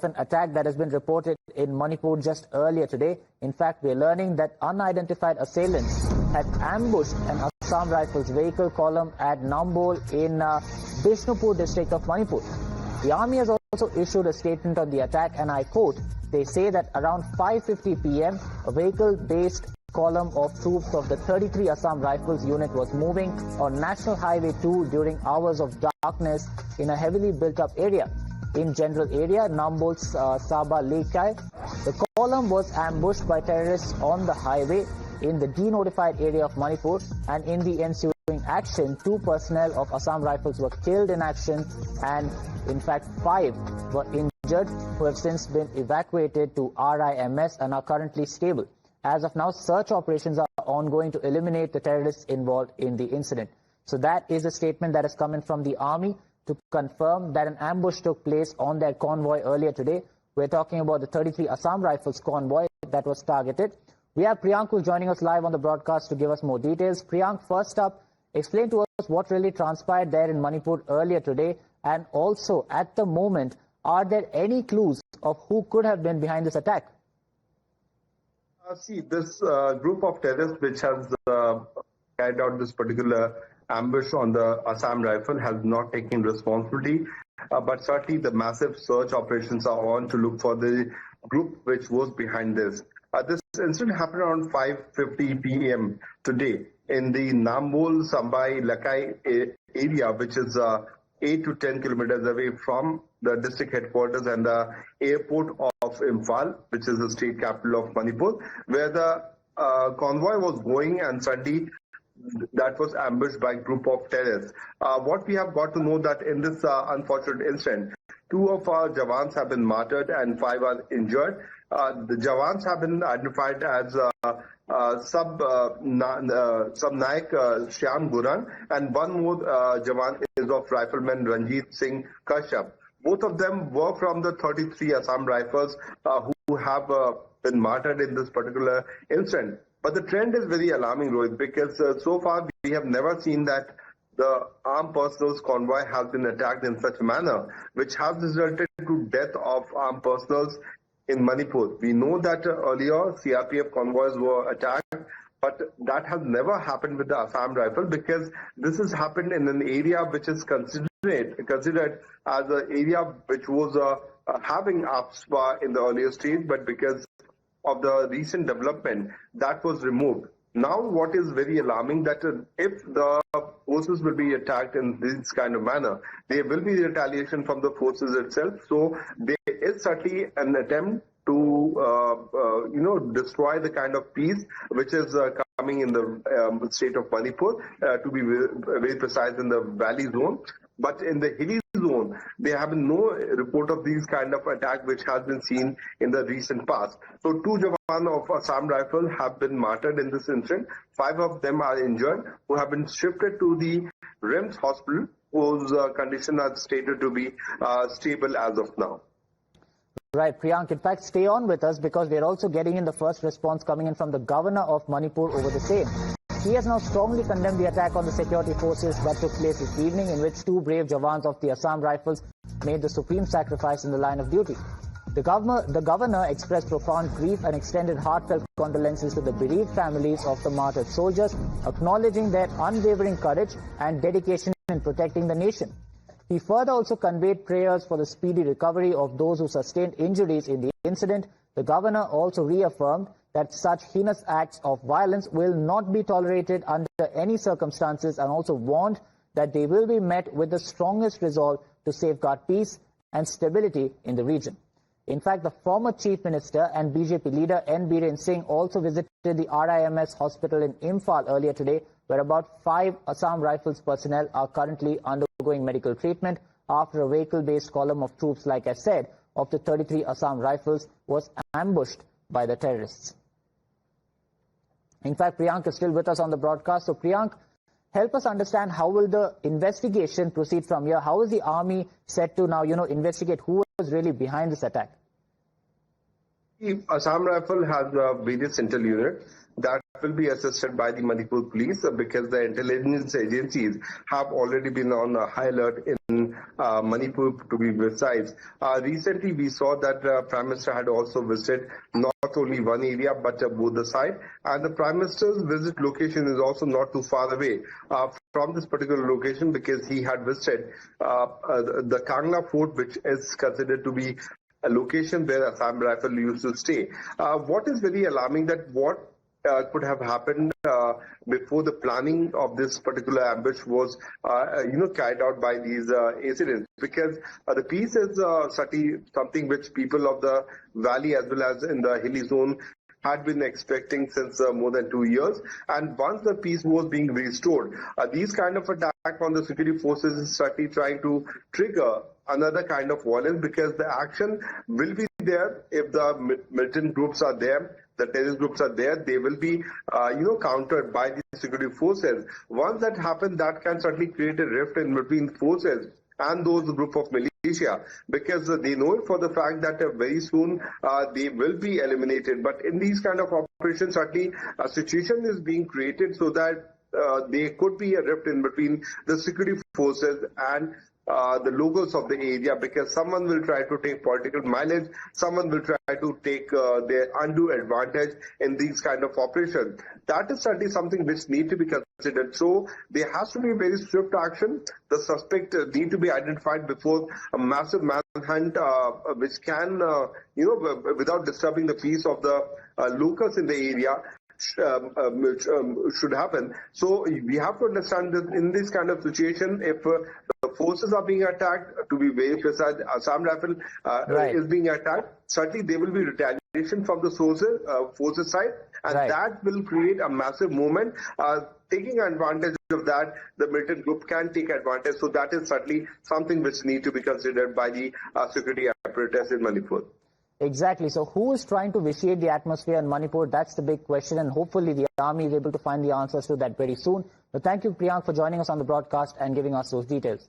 an attack that has been reported in Manipur just earlier today. In fact, we are learning that unidentified assailants had ambushed an Assam Rifles vehicle column at Nambol in Bishnupur district of Manipur. The army has also issued a statement on the attack, and I quote, they say that around 5:50 p.m., a vehicle-based column of troops of the 33 Assam Rifles unit was moving on National Highway 2 during hours of darkness in a heavily built-up area. In general area, Nambol's Saba Lekai, the column was ambushed by terrorists on the highway in the denotified area of Manipur, and in the ensuing action, 2 personnel of Assam Rifles were killed in action, and in fact 5 were injured, who have since been evacuated to RIMS and are currently stable. As of now, search operations are ongoing to eliminate the terrorists involved in the incident. So that is a statement that has come in from the army to confirm that an ambush took place on their convoy earlier today. We're talking about the 33 Assam Rifles convoy that was targeted. We have Priyank who's joining us live on the broadcast to give us more details. Priyank, first up, explain to us what really transpired there in Manipur earlier today, and also at the moment, are there any clues of who could have been behind this attack? See, this group of terrorists which has carried out this particular ambush on the Assam Rifle has not taken responsibility, but certainly the massive search operations are on to look for the group which was behind this. This incident happened around 5:50 p.m. today in the Nambol Sambai Lakai area, which is 8 to 10 kilometers away from the district headquarters and the airport of Imphal, which is the state capital of Manipur, where the convoy was going, and suddenly that was ambushed by a group of terrorists. What we have got to know that in this unfortunate incident, 2 of our jawans have been martyred and 5 are injured. The jawans have been identified as Sub Naik Shyam Guran, and 1 more jawan is of Rifleman Ranjit Singh Kashyap. Both of them were from the 33 Assam Rifles who have been martyred in this particular incident. But the trend is very alarming, Rohit, because so far we have never seen that the armed personnel's convoy has been attacked in such a manner, which has resulted to death of armed personnels in Manipur. We know that earlier CRPF convoys were attacked, but that has never happened with the Assam Rifle, because this has happened in an area which is considered as an area which was having APSPA in the earlier stage, but because of the recent development, that was removed. Now, what is very alarming that if the forces will be attacked in this kind of manner, there will be retaliation from the forces itself. So there is certainly an attempt to, destroy the kind of peace which is coming in the state of Manipur, to be very precise, in the valley zone. But in the hilly zone, there have been no report of these kind of attack which has been seen in the recent past. So 2 jawan of Assam Rifle have been martyred in this incident. 5 of them are injured, who have been shifted to the RIMS hospital, whose condition are stated to be stable as of now. Right, Priyank. In fact, stay on with us, because we're also getting in the first response coming in from the governor of Manipur over the same. He has now strongly condemned the attack on the security forces that took place this evening, in which 2 brave jawans of the Assam Rifles made the supreme sacrifice in the line of duty. The governor expressed profound grief and extended heartfelt condolences to the bereaved families of the martyred soldiers, acknowledging their unwavering courage and dedication in protecting the nation. He further also conveyed prayers for the speedy recovery of those who sustained injuries in the incident. The governor also reaffirmed that such heinous acts of violence will not be tolerated under any circumstances, and also warned that they will be met with the strongest resolve to safeguard peace and stability in the region. In fact, the former Chief Minister and BJP leader N. Biren Singh also visited the RIMS hospital in Imphal earlier today, where about 5 Assam Rifles personnel are currently undergoing medical treatment after a vehicle-based column of troops, like I said, of the 33 Assam Rifles was ambushed by the terrorists. In fact, Priyank is still with us on the broadcast. So Priyank, help us understand, how will the investigation proceed from here? How is the army set to now, investigate who was really behind this attack? Assam Rifle has various intel units that will be assisted by the Manipur police because the intelligence agencies have already been on a high alert in Manipur, to be precise. Recently, we saw that Prime Minister had also visited not only one area but both the side, and the Prime Minister's visit location is also not too far away from this particular location because he had visited the Kangla Fort, which is considered to be a location where Assam Rifle used to stay. What is very alarming that what could have happened before the planning of this particular ambush was, carried out by these incidents. Because the peace is something which people of the valley as well as in the hilly zone had been expecting since more than 2 years. And once the peace was being restored, these kind of attack on the security forces is certainly trying to trigger another kind of violence, because the action will be there if the militant groups are there, the terrorist groups are there, they will be, countered by the security forces. Once that happens, that can certainly create a rift in between forces and those group of militia, because they know for the fact that very soon they will be eliminated. But in these kind of operations, certainly a situation is being created so that there could be a rift in between the security forces and the locals of the area, because someone will try to take political mileage, someone will try to take their undue advantage in these kind of operations. That is certainly something which need to be considered. So there has to be very swift action. The suspect need to be identified before a massive manhunt, which can, without disturbing the peace of the locals in the area, should happen. So we have to understand that in this kind of situation, if the forces are being attacked, to be very precise, Assam Rifle is being attacked, certainly there will be retaliation from the forces side, and that will create a massive movement. Taking advantage of that, the militant group can take advantage. So that is certainly something which need to be considered by the security apparatus in Manipur. Exactly. So who is trying to vitiate the atmosphere in Manipur? That's the big question, and hopefully the army is able to find the answers to that very soon. But thank you, Priyank, for joining us on the broadcast and giving us those details.